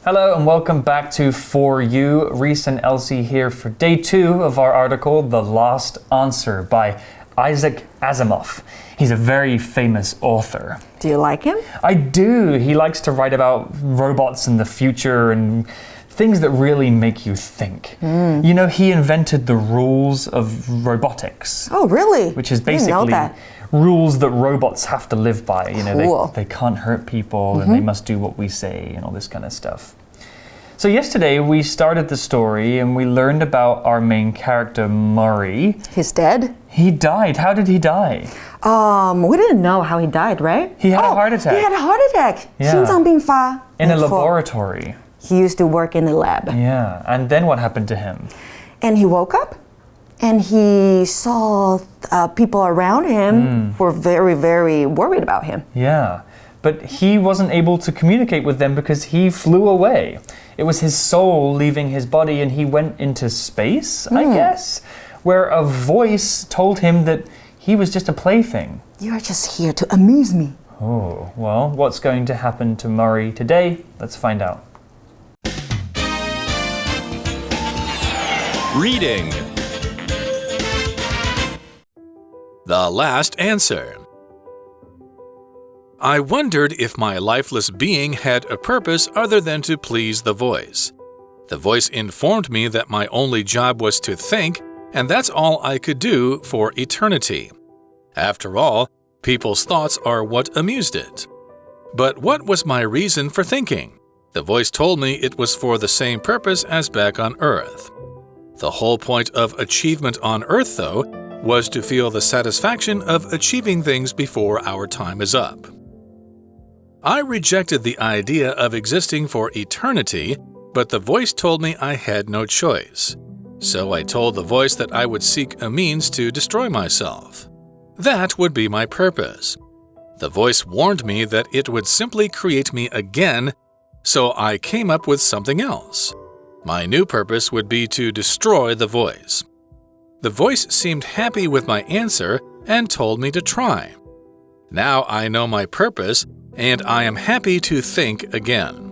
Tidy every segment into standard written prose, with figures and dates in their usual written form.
Hello and welcome back to For You. Reese and Elsie here for day 2 of our article, The Lost Answer by Isaac Asimov. He's a very famous author. Do you like him? I do. He likes to write about robots in the future and things that really make you think. You know, he invented the rules of robotics. Oh, really? Which is I didn't know basically that. rules that robots have to live by. You know, Cool. they can't hurt people and they must do what we say and all this kind of stuff. So yesterday we started the story and we learned about our main character, Murray. He's dead? He died. How did he die? We didn't know how he died, right? He had a heart attack. He had a heart attack. Yeah. 心脏病发. In a 没错. laboratory. He used to work in the lab. Yeah. And then what happened to him? And he woke up and he saw people around him were very, very worried about him. Yeah. But he wasn't able to communicate with them because he flew away. It was his soul leaving his body and he went into space, I guess, where a voice told him that he was just a plaything. You're just here to amuse me. Oh, well, what's going to happen to Murray today? Let's find out. Reading. The last answer. I wondered if my lifeless being had a purpose other than to please the voice. The voice informed me that my only job was to think, and that's all I could do for eternity. After all, people's thoughts are what amused it. But what was my reason for thinking? The voice told me it was for the same purpose as back on Earth. The whole point of achievement on Earth, though, was to feel the satisfaction of achieving things before our time is up. I rejected the idea of existing for eternity, but the voice told me I had no choice. So I told the voice that I would seek a means to destroy myself. That would be my purpose. The voice warned me that it would simply create me again, so I came up with something else. My new purpose would be to destroy the voice. The voice seemed happy with my answer and told me to try. Now I know my purpose, and I am happy to think again.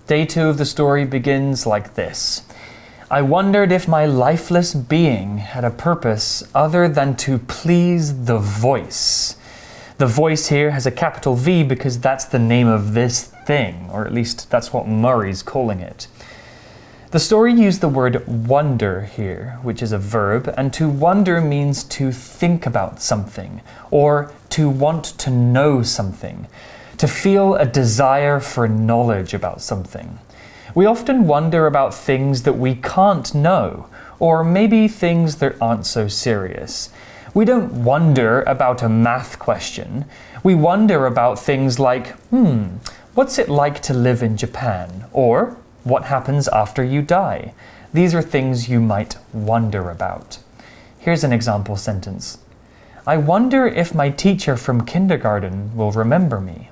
Day 2 of the story begins like this. I wondered if my lifeless being had a purpose other than to please the voice. The voice here has a capital V because that's the name of this thing, or at least that's what Murray's calling it. The story used the word wonder here, which is a verb, and to wonder means to think about something, or to want to know something, to feel a desire for knowledge about something. We often wonder about things that we can't know, or maybe things that aren't so serious. We don't wonder about a math question. We wonder about things like, what's it like to live in Japan? Or, what happens after you die? These are things you might wonder about. Here's an example sentence. I wonder if my teacher from kindergarten will remember me.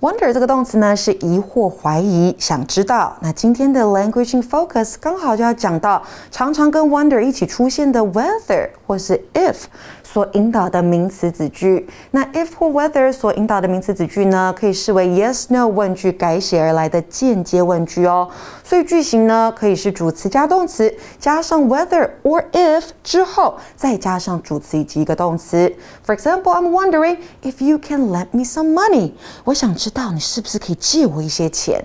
Wonder 这个动词呢是疑惑、怀疑、想知道。那今天的 Language in Focus 刚好就要讲到常常跟 wonder 一起出现的 whether 或是 if 所引导的名词子句。那 if 或 whether 所引导的名词子句呢，可以视为 yes/no 问句改写而来的间接问句哦。所以句型呢可以是主词加动词，加上 whether or if 之后再加上主词以及一个动词。For example, I'm wondering if you can lend me some money. 我想知道你是不是可以借我一些钱。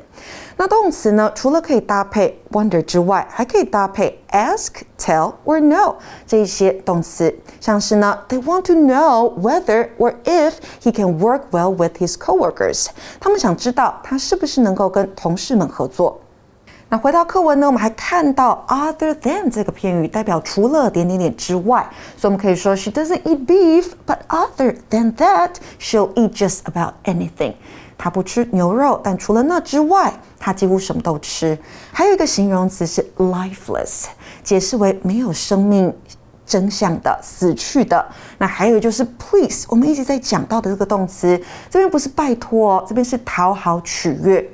那动词呢，除了可以搭配 wonder 之外，还可以搭配 ask, tell or know 这一些动词，像是呢 they want to know whether or if he can work well with his coworkers. 他们想知道他是不是能够跟同事们合作。那回到课文呢，我们还看到 other than 这个片语代表除了点点点之外，所以我们可以说 she doesn't eat beef, but other than that, she'll eat just about anything. 她不吃牛肉，但除了那之外，她几乎什么都吃。还有一个形容词是 lifeless， 解释为没有生命真相的、死去的。那还有就是 please， 我们一直在讲到的这个动词，这边不是拜托哦，这边是讨好取悦。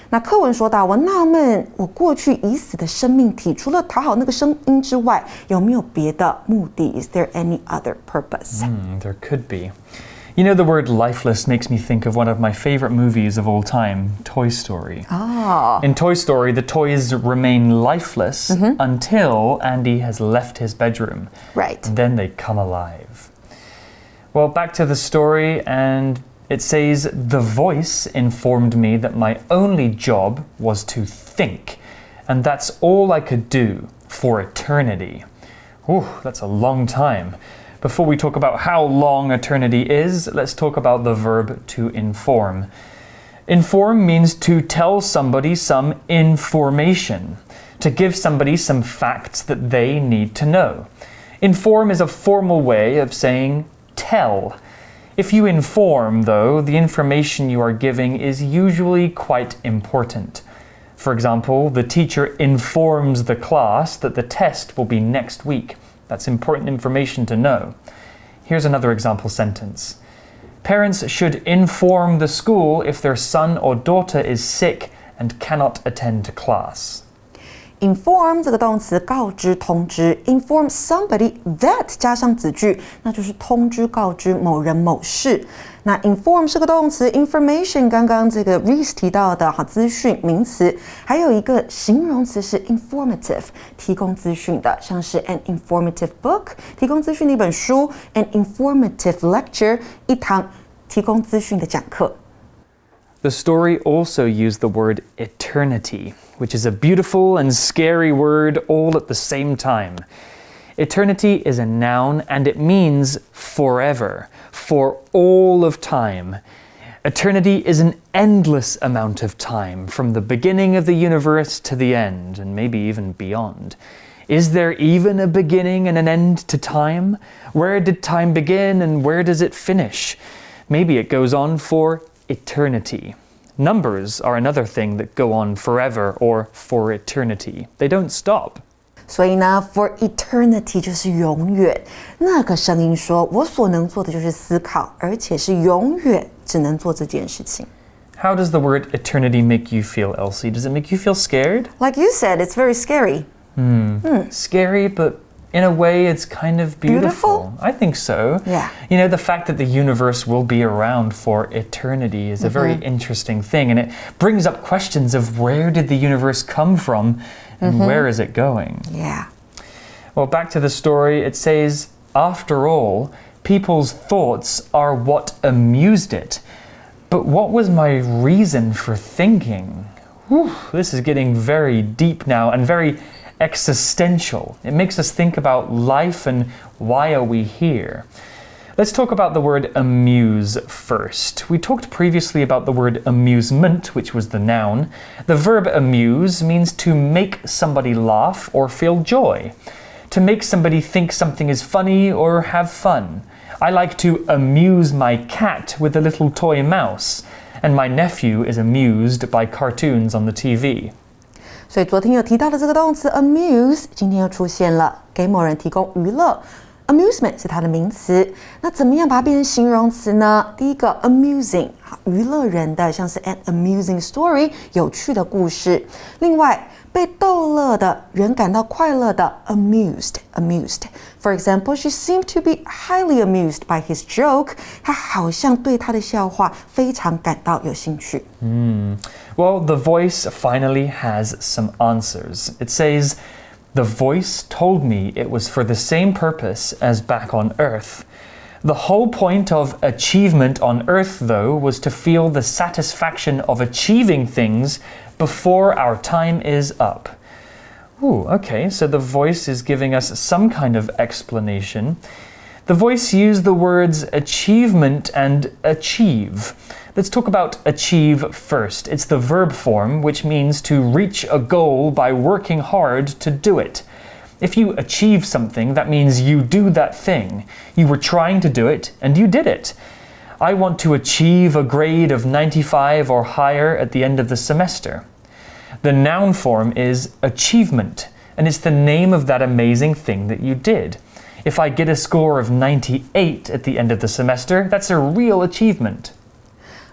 那课文说到，我纳闷，我过去已死的生命体，除了讨好那个声音之外，有没有别的目的 ？Is there any other purpose? There could be. You know, the word lifeless makes me think of one of my favorite movies of all time, Toy Story. Oh. In Toy Story, the toys remain lifeless until Andy has left his bedroom. Right. And then they come alive. Well, back to the story, and it says, the voice informed me that my only job was to think, and that's all I could do for eternity. Ooh, that's a long time. Before we talk about how long eternity is, let's talk about the verb to inform. Inform means to tell somebody some information, to give somebody some facts that they need to know. Inform is a formal way of saying tell. If you inform, though, the information you are giving is usually quite important. For example, the teacher informs the class that the test will be next week. That's important information to know. Here's another example sentence. Parents should inform the school if their son or daughter is sick and cannot attend class. Inform 这个动词告知通知 inform somebody that 加上子句，那就是通知告知某人某事。那 inform 是个动词 information 刚刚这个 Reese 提到的资讯名词，还有一个形容词是 informative 提供资讯的，像是 an informative book 提供资讯的一本书， an informative lecture 一堂提供资讯的讲课。The story also used the word eternity, which is a beautiful and scary word all at the same time. Eternity is a noun and it means forever, for all of time. Eternity is an endless amount of time, from the beginning of the universe to the end, and maybe even beyond. Is there even a beginning and an end to time? Where did time begin and where does it finish? Maybe it goes on for eternity. Numbers are another thing that go on forever or for eternity. They don't stop. 所以呢 for eternity 就是永远。那个声音说，我所能做的就是思考，而且是永远只能做这件事情。How does the word eternity make you feel, Elsie? Does it make you feel scared? Like you said, it's very scary. Scary, but in a way it's kind of beautiful. I think so. Yeah. You know, the fact that the universe will be around for eternity is a very interesting thing, and it brings up questions of where did the universe come from and where is it going? Yeah. Well, back to the story, it says, after all, people's thoughts are what amused it. But what was my reason for thinking? Whew, this is getting very deep now and very existential. It makes us think about life and why are we here? Let's talk about the word amuse first. We talked previously about the word amusement, which was the noun. The verb amuse means to make somebody laugh or feel joy. To make somebody think something is funny or have fun. I like to amuse my cat with a little toy mouse, and my nephew is amused by cartoons on the TV. 所以昨天有提到的这个动词 amuse 今天又出现了，给某人提供娱乐。amusement 是它的名词，那怎么样把它变成形容词呢？第一个 amusing 娱乐人的，像是 an amusing story 有趣的故事。另外被逗乐的人感到快乐的 amused. For example, she seemed to be highly amused by his joke. 她好像对他的笑话非常感到有兴趣。Well, the voice finally has some answers. It says, the voice told me it was for the same purpose as back on Earth. The whole point of achievement on Earth, though, was to feel the satisfaction of achieving things before our time is up. Ooh, okay, so the voice is giving us some kind of explanation. The voice used the words achievement and achieve. Let's talk about achieve first. It's the verb form, which means to reach a goal by working hard to do it. If you achieve something, that means you do that thing. You were trying to do it, and you did it. I want to achieve a grade of 95 or higher at the end of the semester. The noun form is achievement, and it's the name of that amazing thing that you did. If I get a score of 98 at the end of the semester, that's a real achievement.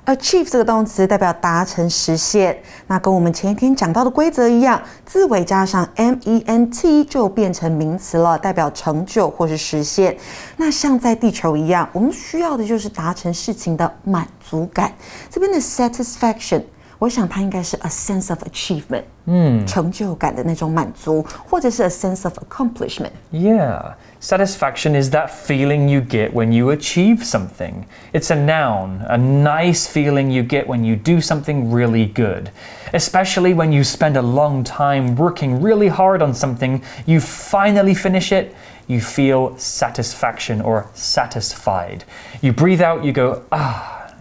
Achieve 这个动词代表达成、实现，那跟我们前一天讲到的规则一样，字尾加上 ment 就变成名词了，代表成就或是实现。那像在地球一样，我们需要的就是达成事情的满足感。这边的 satisfaction， 我想它应该是 a sense of achievement， 成就感的那种满足，或者是 a sense of accomplishment。 Yeah, satisfaction is that feeling you get when you achieve something. It's a noun, a nice feeling you get when you do something really good. Especially when you spend a long time working really hard on something, you finally finish it, you feel satisfaction or satisfied. You breathe out, you go,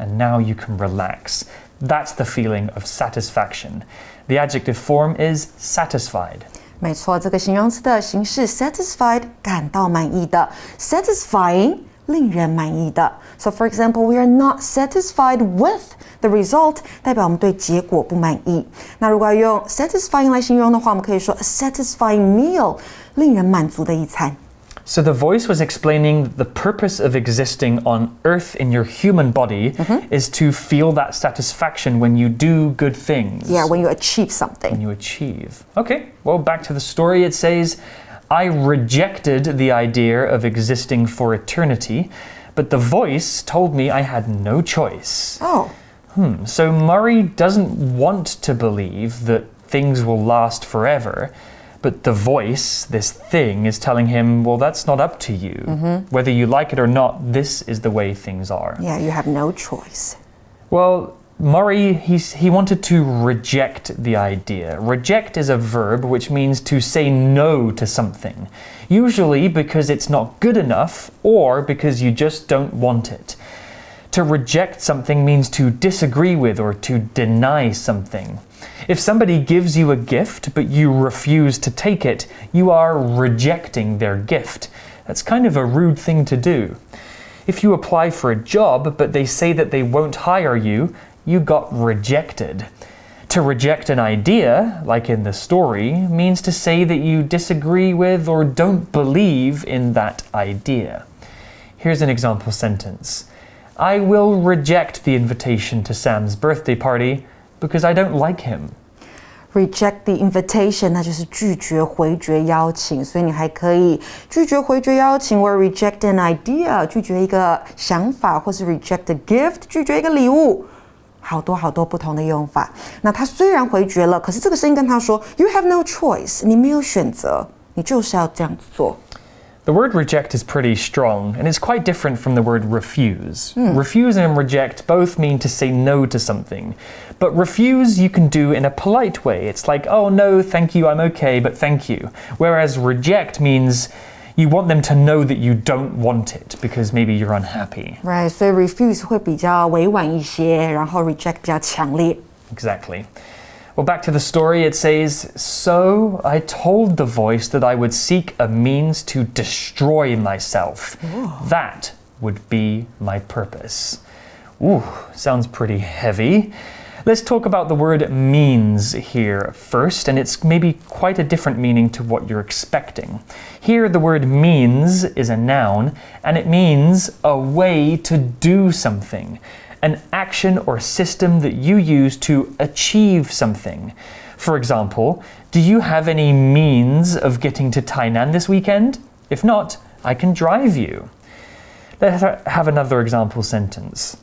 and now you can relax. That's the feeling of satisfaction. The adjective form is satisfied. 没错，这个形容词的形式 satisfied 感到满意的 satisfying 令人满意的 So for example, we are not satisfied with the result 代表我们对结果不满意。那如果要用 satisfying 来形容的话，我们可以说 a satisfying meal 令人满足的一餐。So the voice was explaining the purpose of existing on Earth in your human body is to feel that satisfaction when you do good things. Yeah, when you achieve something. When you achieve. Okay, well, back to the story. It says, I rejected the idea of existing for eternity, but the voice told me I had no choice. Oh. So Murray doesn't want to believe that things will last forever. But the voice, this thing, is telling him, well, that's not up to you. Whether you like it or not, this is the way things are. Yeah, you have no choice. Well, Murray, he wanted to reject the idea. Reject is a verb which means to say no to something, usually because it's not good enough or because you just don't want it. To reject something means to disagree with or to deny something. If somebody gives you a gift but you refuse to take it, you are rejecting their gift. That's kind of a rude thing to do. If you apply for a job but they say that they won't hire you, you got rejected. To reject an idea, like in the story, means to say that you disagree with or don't believe in that idea. Here's an example sentence. I will reject the invitation to Sam's birthday party because I don't like him. Reject the invitation 那就是拒绝回绝邀请，所以你还可以拒绝回绝邀请，或 reject an idea 拒绝一个想法，或是 reject a gift 拒绝一个礼物，好多不同的用法。那他虽然回绝了，可是这个声音跟他说 You have no choice 你没有选择，你就是要这样子做。The word reject is pretty strong, and it's quite different from the word refuse. Refuse and reject both mean to say no to something. But refuse you can do in a polite way. It's like, oh no, thank you, I'm okay, but thank you. Whereas reject means you want them to know that you don't want it because maybe you're unhappy. Right, 所以 refuse 会比较委婉一些，然后 reject 比较强烈。Exactly. Well, back to the story, it says, So I told the voice that I would seek a means to destroy myself. That would be my purpose. Ooh, sounds pretty heavy. Let's talk about the word means here first, and it's maybe quite a different meaning to what you're expecting. Here, the word means is a noun, and it means a way to do something. An action or system that you use to achieve something. For example, do you have any means of getting to Tainan this weekend? If not, I can drive you. Let's have another example sentence.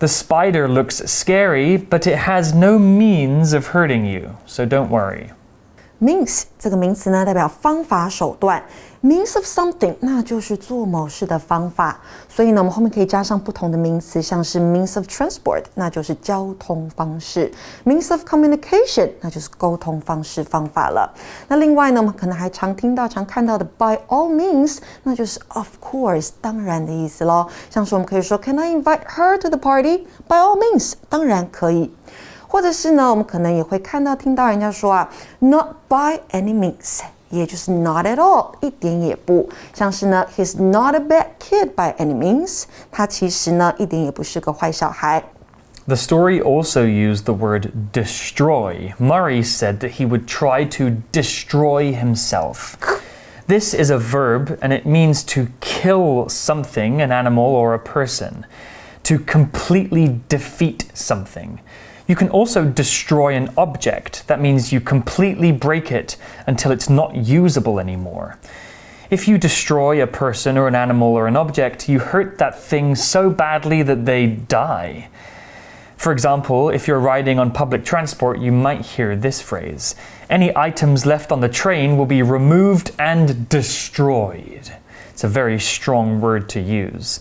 The spider looks scary, but it has no means of hurting you, so don't worry. Means 这个名词呢，代表方法、手段。Means of something 那就是做某事的方法，所以呢，我们后面可以加上不同的名词，像是 means of transport 那就是交通方式 ，means of communication 那就是沟通方式方法了。那另外呢，我们可能还常听到、常看到的 by all means 那就是 of course 当然的意思咯。像是我们可以说 Can I invite her to the party? By all means 当然可以。或者是呢，我们可能也会看到、听到人家说not by any means 也就是 not at all 一点也不。像是呢 he's not a bad kid by any means 他其实呢一点也不是个坏小孩。The story also used the word destroy. Murray said that he would try to destroy himself. This is a verb and it means to kill something, an animal or a person. to completely defeat something. You can also destroy an object. That means you completely break it until it's not usable anymore. If you destroy a person or an animal or an object, you hurt that thing so badly that they die. For example, if you're riding on public transport, you might hear this phrase. Any items left on the train will be removed and destroyed. It's a very strong word to use.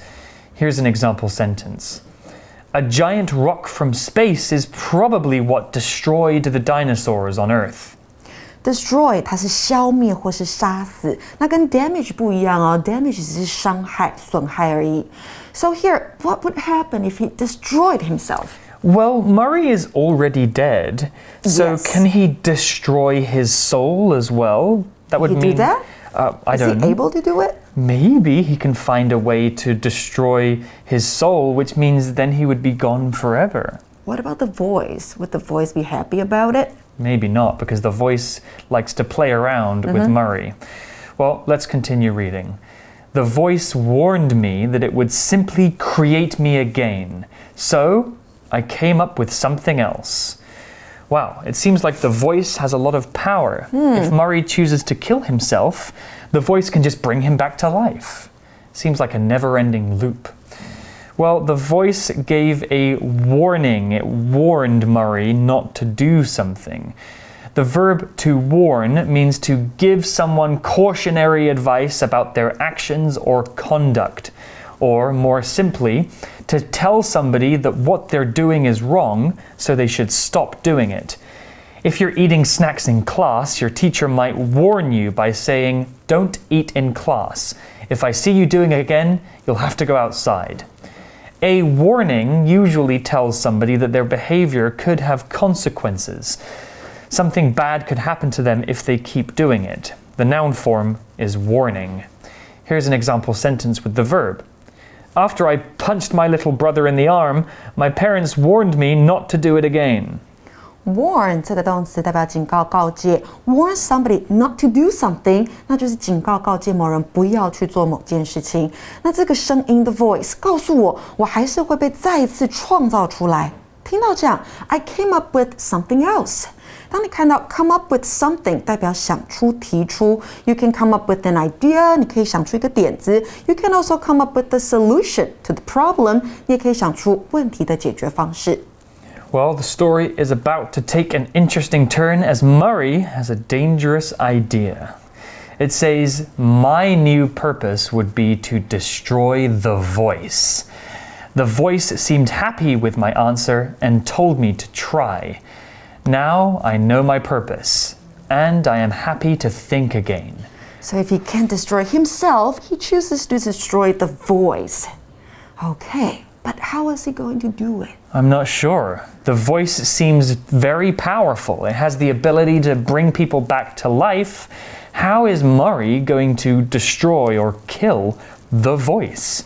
Here's an example sentence. A giant rock from space is probably what destroyed the dinosaurs on Earth. Destroy 它是消灭或是杀死，那跟 damage 不一样哦 ，damage 只是伤害、损害而已。So here, what would happen if he destroyed himself? Well, Murray is already dead, so Yes. can he destroy his soul as well? That would He mean do that? I Is don't he know. able to do it? Maybe he can find a way to destroy his soul, which means then he would be gone forever. What about the voice? Would the voice be happy about it? Maybe not, because the voice likes to play around with Murray. Well, let's continue reading. The voice warned me that it would simply create me again. So I came up with something else. Wow, it seems like the voice has a lot of power. If Murray chooses to kill himself, the voice can just bring him back to life. Seems like a never-ending loop. Well, the voice gave a warning. It warned Murray not to do something. The verb to warn means to give someone cautionary advice about their actions or conduct. Or, more simply, to tell somebody that what they're doing is wrong, so they should stop doing it. If you're eating snacks in class, your teacher might warn you by saying, "Don't eat in class. If I see you doing it again, you'll have to go outside." A warning usually tells somebody that their behavior could have consequences. Something bad could happen to them if they keep doing it. The noun form is warning. Here's an example sentence with the verb. After I punched my little brother in the arm, my parents warned me not to do it again. Warn 这个动词代表警告、告诫。Warn somebody not to do something， 那就是警告、告诫某人不要去做某件事情。那这个声音的 voice 告诉我，我还是会被再一次创造出来。听到这样 ，I came up with something else。当你看到 come up with something 代表想出、提出 ，you can come up with an idea， 你可以想出一个点子 ，you can also come up with the solution to the problem， 你也可以想出问题的解决方式。Well, the story is about to take an interesting turn as Murray has a dangerous idea. It says, my new purpose would be to destroy the voice. The voice seemed happy with my answer and told me to try. Now I know my purpose, and I am happy to think again. So if he can't destroy himself, he chooses to destroy the voice. Okay, but how is he going to do it? I'm not sure. The voice seems very powerful. It has the ability to bring people back to life. How is Murray going to destroy or kill the voice?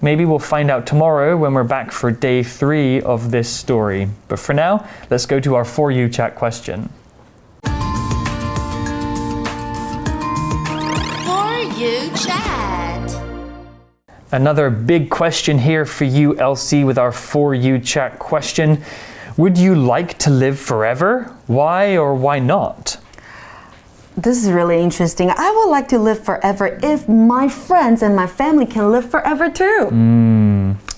Maybe we'll find out tomorrow when we're back for day 3 of this story. But for now, let's go to our For You chat question. For You chat. Another big question here for you, Elsie, with our For You chat question. Would you like to live forever? Why or why not? This is really interesting. I would like to live forever if my friends and my family can live forever too.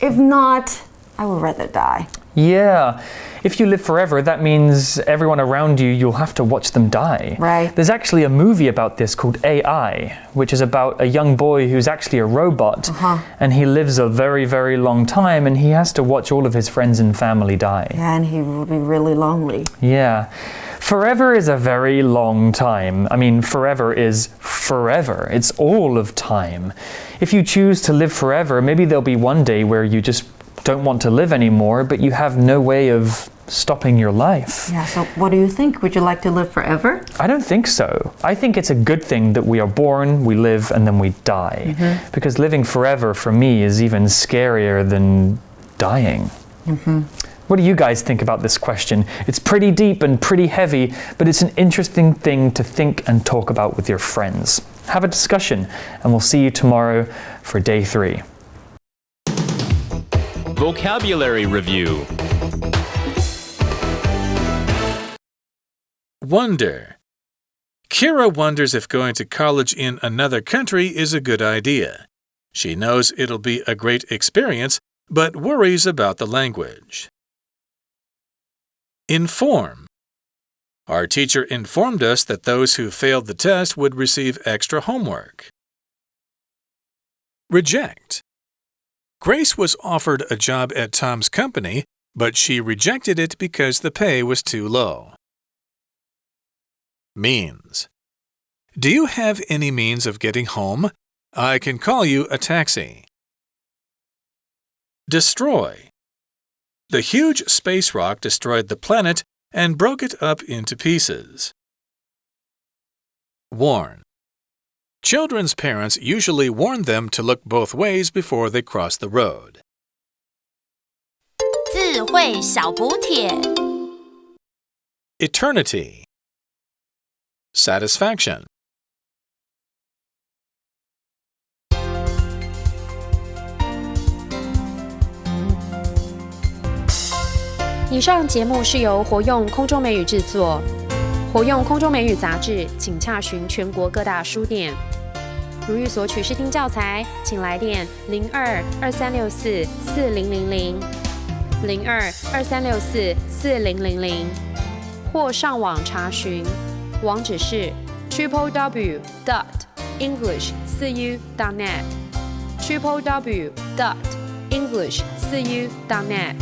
If not, I would rather die. Yeah. If you live forever, that means everyone around you, you'll have to watch them die. Right. There's actually a movie about this called AI, which is about a young boy who's actually a robot. And he lives a very, very long time, and he has to watch all of his friends and family die. Yeah, and he will be really lonely. Yeah. Forever is a very long time. I mean, forever is forever. It's all of time. If you choose to live forever, maybe there'll be one day where you just don't want to live anymore, but you have no way of stopping your life. Yeah, so what do you think? Would you like to live forever? I don't think so. I think it's a good thing that we are born, we live, and then we die. Because living forever, for me, is even scarier than dying. What do you guys think about this question? It's pretty deep and pretty heavy, but it's an interesting thing to think and talk about with your friends. Have a discussion, and we'll see you tomorrow for day 3. vocabulary review. Wonder. Kira wonders if going to college in another country is a good idea. She knows it'll be a great experience, but worries about the language. Inform. Our teacher informed us that those who failed the test would receive extra homework. Reject. Grace was offered a job at Tom's company, but she rejected it because the pay was too low. Means. Do you have any means of getting home? I can call you a taxi. Destroy. The huge space rock destroyed the planet and broke it up into pieces. Warn. Children's parents usually warn them to look both ways before they cross the road. 智慧小补帖 Eternity. Satisfaction. 以上节目是由活用空中美语制作，活用空中美语杂志，请洽询全国各大书店。如欲索取试听教材，请来电02-2364-4000 02-2364-4000，或上网查询，网址是 www.english4u.net www.english4u.net